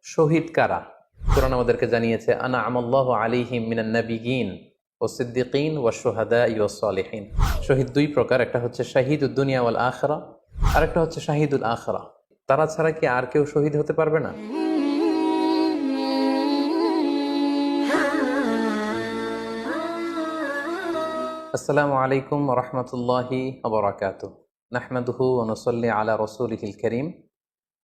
শহীদ কারা? কোরআন আমাদেরকে জানিয়েছে আনা আমাল্লাহু আলাইহিম মিনান নাবিয়িন ও সিদ্দিকিন ওয়া শুহাদা ওয়াস সালিহিন। শহীদ দুই প্রকার, একটা হচ্ছে শাহিদুদ দুনিয়া ওয়াল আখিরা, আর একটা হচ্ছে শাহিদুল আখিরা। তারা ছাড়া কি আর কেউ শহীদ হতে পারবে না? আসসালামু আলাইকুম ওয়া রাহমাতুল্লাহি ওয়া বারাকাতুহু। নাহমাদুহু ওয়া নুসাল্লি আলা রাসূলিহিল কারীম।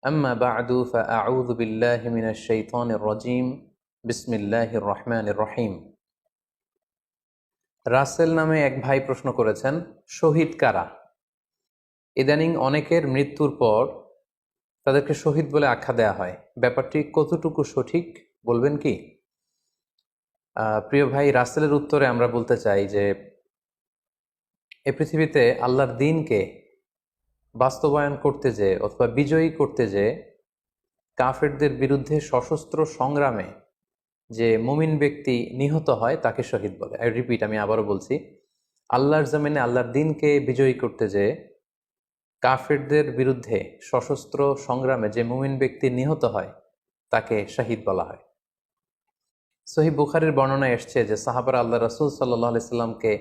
আম্মা বা'দু ফাআউযু বিল্লাহি মিনাশ শাইতানির রাজীম। বিসমিল্লাহির রহমানির রহিম। রাসেল নামে এক ভাই প্রশ্ন করেছেন, শহীদ কারা? ইদানিং অনেকের মৃত্যুর পর তাদেরকে শহীদ বলে আখ্যা দেয়া হয়। ব্যাপারটি কতটুকু সঠিক বলবেন কি? প্রিয় ভাই, রাসেলের উত্তরে আমরা বলতে চাই যে এ পৃথিবীতে আল্লাহর দ্বীনকে বাস্তবায়ন করতে যে অথবা বিজয়ী করতে যে কাফেরদের বিরুদ্ধে সশস্ত্র সংগ্রামে যে মুমিন ব্যক্তি নিহত হয় তাকে শহীদ বলে। আমি আবারও বলছি, আল্লাহর জমিনে আল্লাহর দ্বীনকে বিজয়ী করতে যে কাফেরদের বিরুদ্ধে সশস্ত্র সংগ্রামে যে মুমিন ব্যক্তি নিহত হয় তাকে শহীদ বলা হয়। সহিহ বুখারীর বর্ণনায় এসছে যে সাহাবারা আল্লাহ রাসূল সাল্লাল্লাহু আলাইহি সাল্লামকে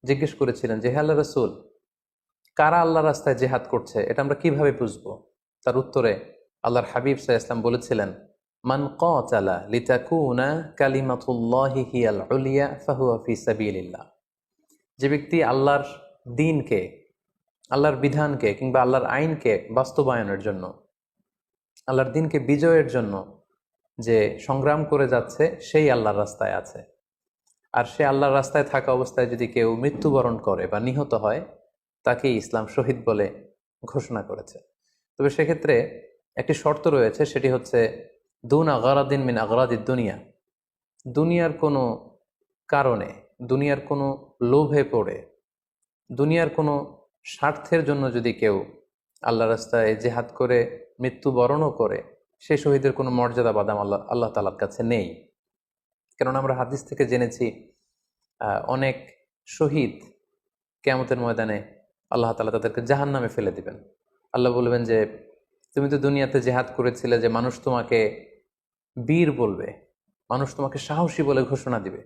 জিজ্ঞেস করেছিলেন যে, হে আল্লাহ রাসূল, কারা আল্লাহ রাস্তায় জেহাদ করছে এটা আমরা কিভাবে বুঝবো? তার উত্তরে আল্লাহর হাবিব সাল্লাল্লাহু আলাইহি ওয়াসাল্লাম বলেছিলেন, মান কাতালা লিতাকুনা কালিমাতুল্লাহি হিয়াল উলিয়া ফাহুয়া ফি সাবিলিল্লাহ। যে ব্যক্তি আল্লাহর দ্বীনকে, আল্লাহর বিধানকে কিংবা আল্লাহর আইনকে বাস্তবায়নের জন্য, আল্লাহর দ্বীনকে বিজয়ের জন্য যে সংগ্রাম করে যাচ্ছে সেই আল্লাহর রাস্তায় আছে। আর সে আল্লাহর রাস্তায় থাকা অবস্থায় যদি কেউ মৃত্যুবরণ করে বা নিহত হয় তাকে ইসলাম শহীদ বলে ঘোষণা করেছে। তবে সেক্ষেত্রে একটি শর্ত রয়েছে, সেটি হচ্ছে দুন আগারাদিন মিন আগারাদিদ দুনিয়া। দুনিয়ার কোনো কারণে, দুনিয়ার কোনো লোভে পড়ে, দুনিয়ার কোনো স্বার্থের জন্য যদি কেউ আল্লাহ রাস্তায় জেহাদ করে মৃত্যুবরণও করে, সেই শহীদের কোনো মর্যাদা বাদাম আল্লাহ তাআলার কাছে নেই। কেননা আমরা হাদিস থেকে জেনেছি অনেক শহীদ কিয়ামতের ময়দানে আল্লাহ তাআলা তাদেরকে জাহান্নামে ফেলে দিবেন। আল্লাহ বলবেন যে তুমি তো দুনিয়াতে জেহাদ করেছিলে, যে মানুষ তোমাকে বীর বলবে, মানুষ তোমাকে সাহসী বলে ঘোষণা দিবে,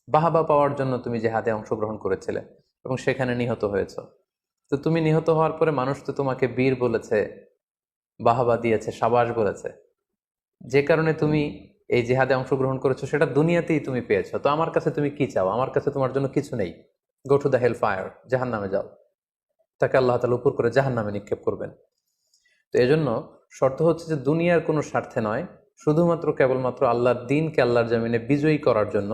বাহাবা পাওয়ার জন্য তুমি জেহাদে অংশগ্রহণ করেছিলে এবং সেখানে নিহত হয়েছ। তো তুমি নিহত হওয়ার পরে মানুষ তো তোমাকে বীর বলেছে, বাহাবা দিয়েছে, সাবাস বলেছে, যে কারণে তুমি এই জিহাদে অংশগ্রহণ করেছো সেটা দুনিয়াতেই তুমি পেয়েছো। তো আমার কাছে তুমি কি চাও? আমার কাছে তোমার জন্য কিছু নেই। Go to the hell fire, জাহান নামে যাও। তাকে আল্লাহ তাআলা উপর করে জাহান নামে নিক্ষেপ করবেন। তো এজন্য শর্ত হচ্ছে যে দুনিয়ার কোনো স্বার্থে নয়, শুধুমাত্র কেবলমাত্র আল্লাহর দ্বীনকে আল্লাহর জমিনে বিজয়ী করার জন্য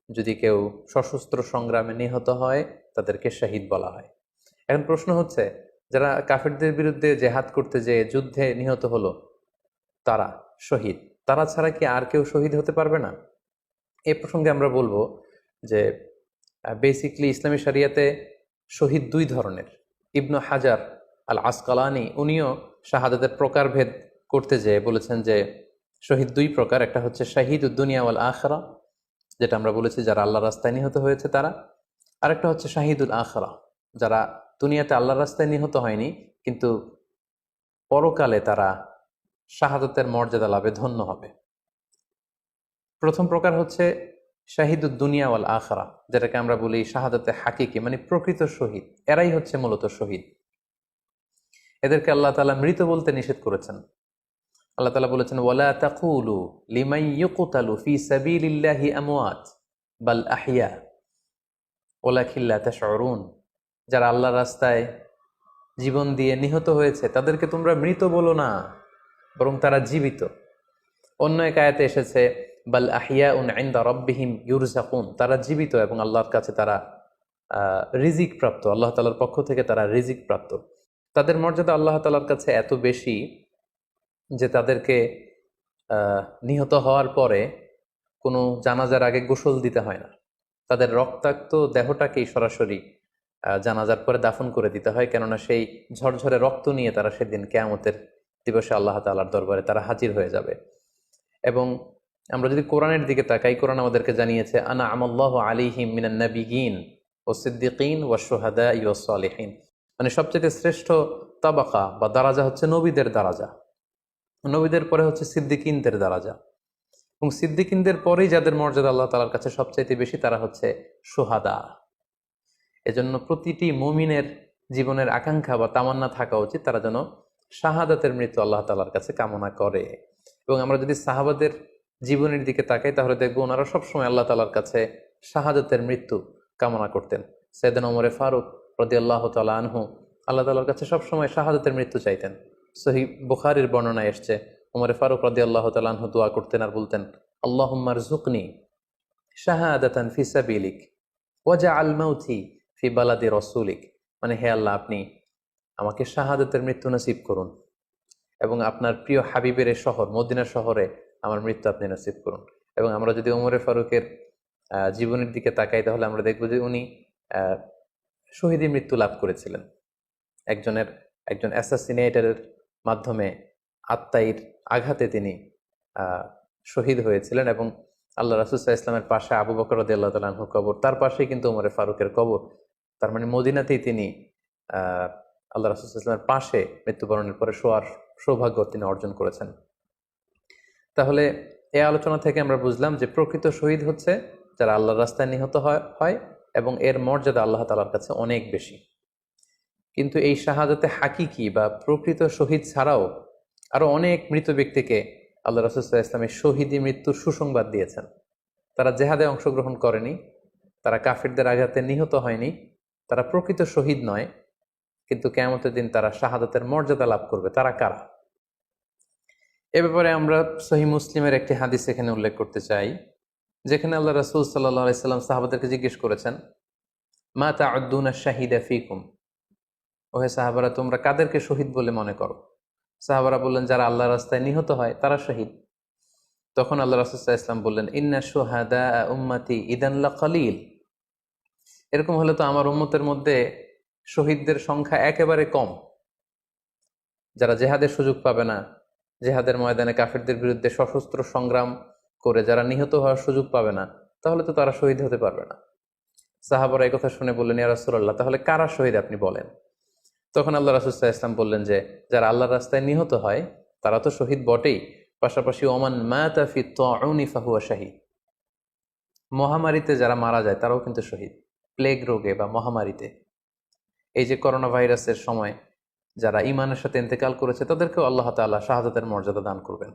যদি কেউ সশস্ত্র সংগ্রামে নিহত হয় তাদেরকে শহীদ বলা হয়। এখন প্রশ্ন হচ্ছে, যারা কাফেরদের বিরুদ্ধে জেহাদ করতে যেয়ে যুদ্ধে নিহত হলো তারা শহীদ, তারা ছাড়া কি আর কেউ শহীদ হতে পারবে না? এ প্রসঙ্গে আমরা বলবো যে বেসিকলি ইসলামী শরিয়াতে শহীদ দুই ধরনের। ইবনু হাজার আল আসকালানি উনিও শাহাদাতের প্রকারভেদ করতে যেয়ে বলেছেন যে শহীদ দুই প্রকার, একটা হচ্ছে শাহিদুদ দুনিয়া ওয়াল আখিরা, যেটা আমরা বলেছি যারা আল্লাহ রাস্তায় নিহত হয়েছে তারা, আরেকটা হচ্ছে শাহিদুল আখিরা, যারা দুনিয়াতে আল্লাহ রাস্তায় নিহত হয়নি কিন্তু পরকালে তারা শাহাদাতের মর্যাদা লাভে ধন্য হবে। প্রথম প্রকার হচ্ছে শাহিদুদ দুনিয়া ওয়াল আখিরা, যেটাকে আমরা বলি শাহাদাতে হাকিকি, মানে প্রকৃত শহীদ। এরাই হচ্ছে মূলত শহীদ। এদেরকে আল্লাহ তাআলা মৃত বলতে নিষেধ করেছেন। আল্লাহ তাআলা বলেছেন, ওয়ালা তাকুলু লিমান ইউকতালু ফি সাবিলিল্লাহি আমওয়াত বাল আহইয়া ওয়ালাকিন লা তাশউরুন। যারা আল্লাহর রাস্তায় জীবন দিয়ে নিহত হয়েছে তাদেরকে তোমরা মৃত বলো না, বরং তারা জীবিত। অন্য এক আয়াতে এসেছে বাল আহিয়াউন ইনদা রাব্বিহিম ইউরযাকুন, তারা জীবিত এবং আল্লাহর কাছে তারা রিজিক প্রাপ্ত, আল্লাহ তাআলার পক্ষ থেকে তারা রিজিক প্রাপ্ত। তাদের মর্যাদা আল্লাহ তাআলার কাছে এত বেশি যে তাদেরকে নিহত হওয়ার পরে কোনো জানাজার আগে গোসল দিতে হয় না। তাদের রক্তাক্ত দেহটাকেই সরাসরি জানাজার পরে দাফন করে দিতে হয়, কেননা সেই ঝরঝরে রক্ত নিয়ে তারা সেদিন কিয়ামতের দিবসে আল্লাহ তাআলার দরবারে তারা হাজির হয়ে যাবে। এবং আমরা যদি কোরআনের দিকে তাকাই, কোরআন আমাদেরকে জানিয়েছে আনা আমাল্লাহু আলাইহিম মিনান নাবিয়িন ওয়াস সিদ্দিকিন ওয়াস শুহাদা ওয়াস সালিহিন, মানে সবচেয়ে শ্রেষ্ঠ তাবাকা বা দারাজা হচ্ছে নবীদের দারাজা। নবীদের পরে হচ্ছে সিদ্দিকিনদের দরজা, এবং সিদ্দিকিনদের পরেই যাদের মর্যাদা আল্লাহ তাআলার কাছে সবচাইতে বেশি তারা হচ্ছে শুহাদা। এজন্য প্রতিটি মুমিনের জীবনের আকাঙ্ক্ষা বা তামান্না থাকা উচিত তারা যেন শাহাদাতের মৃত্যু আল্লাহ তাআলার কাছে কামনা করে। এবং আমরা যদি সাহাবাদের জীবনের দিকে তাকাই তাহলে দেখবো ওনারা সবসময় আল্লাহ তাআলার কাছে শাহাদাতের মৃত্যু কামনা করতেন। সাইয়েদনা ওমর ফারুক রাদিয়াল্লাহু তাআলা আনহু আল্লাহ তাআলার কাছে সবসময় শাহাদাতের মৃত্যু চাইতেন। সহিহ বুখারীর বর্ণনায় এসছে ওমর ফারুক রাদিয়াল্লাহু তাআলা আনহু দোয়া করতেন আর বলতেন, আল্লাহুম্মা রযুকনি শাহাদাতান ফি সাবিলিক ওয়াজআল মাউতি ফি বালাদি রাসূলিক, মানে হে আল্লাহ আপনি আমাকে শাহাদাতের মৃত্যু নসিব করুন এবং আপনার প্রিয় হাবিবের এই শহর মদিনা শহরে আমার মৃত্যু আপনি নসিব করুন। এবং আমরা যদি ওমর ফারুকের জীবনের দিকে তাকাই তাহলে আমরা দেখব যে উনি শহীদী মৃত্যু লাভ করেছিলেন। একজন অ্যাসাসিনেটরের মাধ্যমে আত্মাইর আঘাতে তিনি শহীদ হয়েছিলেন। এবং আল্লাহ রাসূল সাল্লাল্লাহু আলাইহি ওয়াসাল্লামের পাশে আবু বকর রাদিয়াল্লাহু তাআলা আনহু কবর, তার পাশেই কিন্তু ওমর ফারুকের কবর। তার মানে মদিনাতেই তিনি আল্লাহ রাসূল সাল্লাল্লাহু আলাইহি ওয়াসাল্লামের পাশে মৃত্যুবরণের পরে শোয়ার সৌভাগ্য তিনি অর্জন করেছেন। তাহলে এই আলোচনা থেকে আমরা বুঝলাম যে প্রকৃত শহীদ হচ্ছে যারা আল্লাহর রাস্তায় নিহত হয় এবং এর মর্যাদা আল্লাহ তাআলার কাছে অনেক বেশি। কিন্তু এই শাহাদাতে হাকিকি বা প্রকৃত শহীদ ছাড়াও আরো অনেক মৃত ব্যক্তিকে আল্লাহ রাসূল সাল্লাল্লাহু আলাইহি ওয়াসাল্লাম শহীদি মৃত্যুর সুসংবাদ দিয়েছেন। তারা জেহাদে অংশগ্রহণ করেনি, তারা কাফিরদের আঘাতে নিহত হয়নি, তারা প্রকৃত শহীদ নয়, কিন্তু কিয়ামতের দিন তারা শাহাদাতের মর্যাদা লাভ করবে। তারা কারা? এ ব্যাপারে আমরা সহিহ মুসলিমের একটি হাদিস এখানে উল্লেখ করতে চাই, যেখানে আল্লাহ রাসূল সাল্লাল্লাহু আলাইহি ওয়াসাল্লাম সাহাবাদেরকে জিজ্ঞেস করেছেন, মা তা'উদ্দুনা শাহিদা ফীকুম, ওহে সাহাবারা তোমরা কাদেরকে শহীদ বলে মনে করো? সাহাবারা বললেন যারা আল্লাহর রাস্তায় নিহত হয় তারা শহীদ। তখন আল্লাহ রাসূল সাল্লাল্লাহু আলাইহি ওয়াসাল্লাম বললেন, ইন্না শুহাদা উম্মতি ইদান লাকালিল, এরকম হলে তো আমার উম্মতের মধ্যে শহীদদের সংখ্যা একেবারে কম। যারা জেহাদের সুযোগ পাবে না, জেহাদের ময়দানে কাফিরদের বিরুদ্ধে সশস্ত্র সংগ্রাম করে যারা নিহত হওয়ার সুযোগ পাবে না, তাহলে তো তারা শহীদ হতে পারবে না। সাহাবারা এই কথা শুনে বললেন, ইয়া রাসূলুল্লাহ তাহলে কারা শহীদ আপনি বলেন। তখন আল্লাহ রাসূল সাল্লাল্লাহু আলাইহি ওয়াসাল্লাম বললেন যে যারা আল্লাহর রাস্তায় নিহত হয় তারা তো শহীদ বটেই, পাশাপাশি ওমান মাতা ফি তাউনি ফাহুয়া শাহীদ, মহামারীতে যারা মারা যায় তারাও কিন্তু শহীদ। প্লেগ রোগে বা মহামারীতে, এই যে করোনা ভাইরাসের সময় যারা ঈমানের সাথে ইন্তেকাল করেছে তাদেরকেও আল্লাহ তাআলা শাহাদাতের মর্যাদা দান করবেন।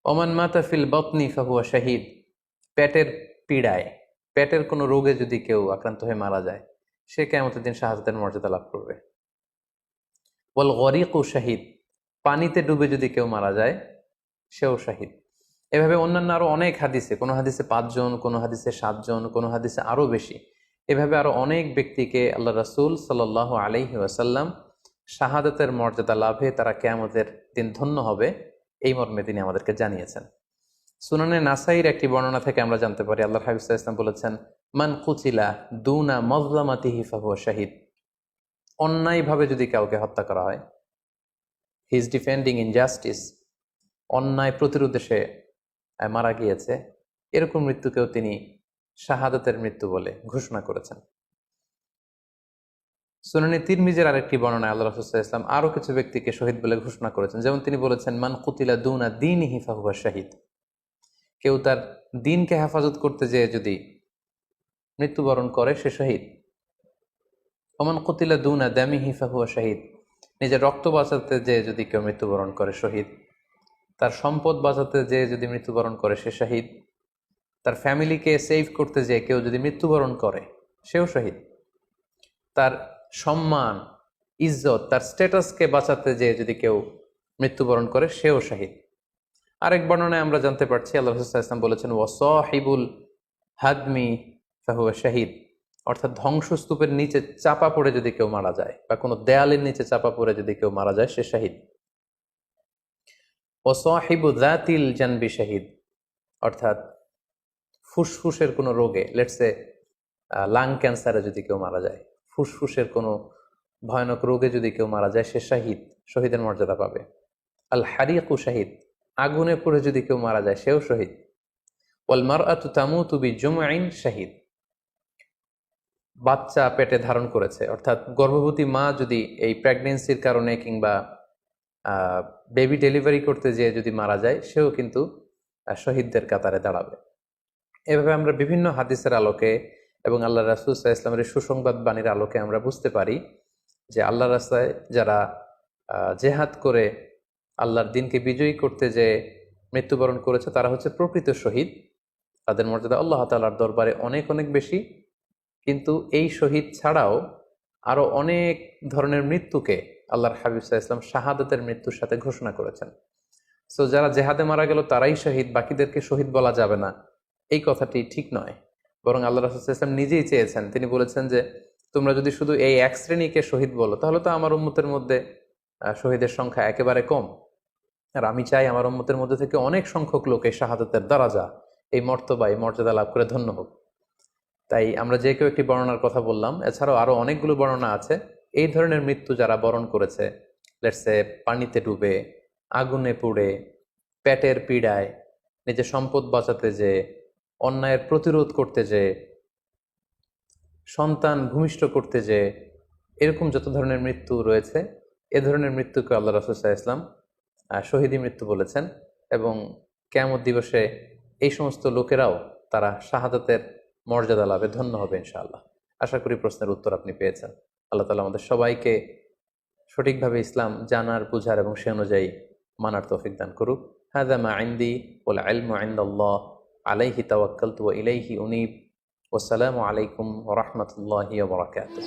ওমান মাতা ফিল বাতনি ফাহুয়া শাহীদ, পেটের পীড়ায়, পেটের কোনো রোগে যদি কেউ আক্রান্ত হয়ে মারা যায় সে কিয়ামতের দিন শাহাদাতের মর্যাদা লাভ করবে। ওয়াল গরিকু শাহীদ, পানিতে ডুবে যদি কেউ মারা যায় সেও শাহীদ। এভাবে অন্যান্য আরো অনেক হাদিসে, কোনো হাদিসে 5 জন, কোনো হাদিসে 7 জন, কোনো হাদিসে আরো বেশি, এভাবে আরো অনেক ব্যক্তিকে আল্লাহ রাসূল সাল্লাল্লাহু আলাইহি ওয়াসাল্লাম শাহাদাতের মর্যাদা লাভে তারা কিয়ামতের দিন ধন্য হবে এই মর্মে তিনি আমাদেরকে জানিয়েছেন। সুনানে নাসাইর একটি বর্ণনা থেকে আমরা জানতে পারি আল্লাহর হাবিব সাল্লাল্লাহু আলাইহি ওয়াসাল্লাম বলেছেন, মান কুতিলা দুনা মাজলামাতিহি ফাহুয়া শাহীদ, অন্যায়ভাবে যদি কাউকে হত্যা করা হয়, হি ইজ ডিফেন্ডিং ইনজাস্টিস, অন্যায় প্রতিরোধে সে মারা গিয়েছে, এরকম মৃত্যুকেও তিনি শাহাদাতের মৃত্যু বলে ঘোষণা করেছেন। সুনানে তিরমিজির আরেকটি বর্ণনায় আল্লাহ রাসূল সাল্লাল্লাহু আলাইহি ওয়াসাল্লাম আরো কিছু ব্যক্তিকে শহীদ বলে ঘোষণা করেছেন। যেমন তিনি বলেছেন, মান কুতিলা দুনা দীনিহি ফাহুয়া শাহীদ, কেউ তার দ্বীনকে হেফাজত করতে যেয়ে যদি মৃত্যুবরণ করে সে শহীদ। ওমান কুতিলা দুনা দামিহি ফাহুয়া শাহীদ, নিজের রক্ত বাঁচাতে যেয়ে যদি কেউ মৃত্যুবরণ করে শহীদ। তার সম্পদ বাঁচাতে যেয়ে যদি মৃত্যুবরণ করে সে শহীদ। তার ফ্যামিলিকে সেভ করতে যেয়ে কেউ যদি মৃত্যুবরণ করে সেও শহীদ। তার সম্মান, ইজ্জত, তার স্ট্যাটাসকে বাঁচাতে যেয়ে যদি কেউ মৃত্যুবরণ করে সেও শহীদ। আরেক বর্ণনায় আমরা জানতে পারছি আল্লাহ রাসূল সাল্লাল্লাহু আলাইহি ওয়াসাল্লাম বলেছেন, ওয়াসাহিবুল হাদমি ফাহুয়া শাহীদ, অর্থাৎ ধ্বংসস্তূপের নিচে চাপা পড়ে যদি কেউ মারা যায় বা কোনো দেয়ালের নিচে চাপা পড়ে যদি কেউ মারা যায় সে শহীদ। ওয়াসাহিবু যাতিল জানবি শাহীদ, অর্থাৎ ফুসফুসের কোনো রোগে, লেটসে লাং ক্যান্সারে যদি কেউ মারা যায়, ফুসফুসের কোনো ভয়ানক রোগে যদি কেউ মারা যায় সে শাহীদ, শহীদের মর্যাদা পাবে। আল হারিকু শাহীদ, আগুনে পুড়ে যদি কেউ মারা যায় সেও শহীদ। ওয়াল মারআতু তামুতু বিজুমইন শাহীদ, বাচ্চা পেটে ধারণ করেছে, অর্থাৎ গর্ভবতী মা যদি এই প্রেগন্যান্সির কারণে কিংবা বেবি ডেলিভারি করতে যেয়ে যদি মারা যায় সেও কিন্তু শহীদদের কাতারে দাঁড়াবে। এভাবে আমরা বিভিন্ন হাদিসের আলোকে এবং আল্লাহ রাসূল সাল্লাল্লাহু আলাইহি ওয়াসাল্লামের সুসংবাদ বাণীর আলোকে আমরা বুঝতে পারি যে আল্লাহর রাস্তায় যারা জেহাদ করে আল্লাহর দিনকে বিজয়ী করতে যে মৃত্যুবরণ করেছে তারা হচ্ছে প্রকৃত শহীদ। তাদের মর্যাদা আল্লাহ তাআলার দরবারে অনেক অনেক বেশি। কিন্তু এই শহীদ ছাড়াও আরো অনেক ধরনের মৃত্যুকে আল্লাহর হাবিব সাল্লাল্লাহু আলাইহি ওয়াসাল্লাম শাহাদাতের মৃত্যুর সাথে ঘোষণা করেছেন। সো যারা জেহাদে মারা গেল তারাই শহীদ, বাকিদেরকে শহীদ বলা যাবে না, এই কথাটি ঠিক নয়। বরং আল্লাহ রাসূল সাল্লাল্লাহু আলাইহি ওয়াসাল্লাম নিজেই চেয়েছেন, তিনি বলেছেন যে তোমরা যদি শুধু এই এক শ্রেণীকে শহীদ বলো তাহলে তো আমার উম্মতের মধ্যে শহীদের সংখ্যা একেবারে কম। আর আমি চাই আমার উম্মতের মধ্যে থেকে অনেক সংখ্যক লোক এই শাহাদাতের দারাজা, এই মর্তবা, এই মর্যাদা লাভ করে ধন্য হোক। তাই আমরা যে কেউ একটি বর্ণনার কথা বললাম, এছাড়াও আরো অনেকগুলো বর্ণনা আছে। এই ধরনের মৃত্যু যারা বরণ করেছে, লেটসে পানিতে ডুবে, আগুনে পুড়ে, পেটের পীড়ায়, নিজের সম্পদ বাঁচাতে যে, অন্যায়ের প্রতিরোধ করতে যে, সন্তান ভূমিষ্ঠ করতে যে, এরকম যত ধরনের মৃত্যু রয়েছে এ ধরনের মৃত্যুকে আল্লাহ রাসূল সাল্লাল্লাহু আলাইহি ওয়াসাল্লাম শহীদী মৃত্যু বলেছেন। এবং কিয়ামত দিবসে এই সমস্ত লোকেরাও তারা শাহাদাতের মর্যাদা লাভে ধন্য হবে ইনশাআল্লাহ। আশা করি প্রশ্নের উত্তর আপনি পেয়েছেন। আল্লাহ তাআলা আমাদের সবাইকে সঠিকভাবে ইসলাম জানার, বুঝার এবং সে অনুযায়ী মানার তৌফিক দান করুক। হাযা মা ইনদি ওয়াল ইলমু ইনদাল্লাহ আলাইহি তাওয়াক্কালতু ওয়া ইলাইহি উনীব। ওয়াসসালামু আলাইকুম ওয়া রাহমাতুল্লাহি ওয়া বারাকাতুহু।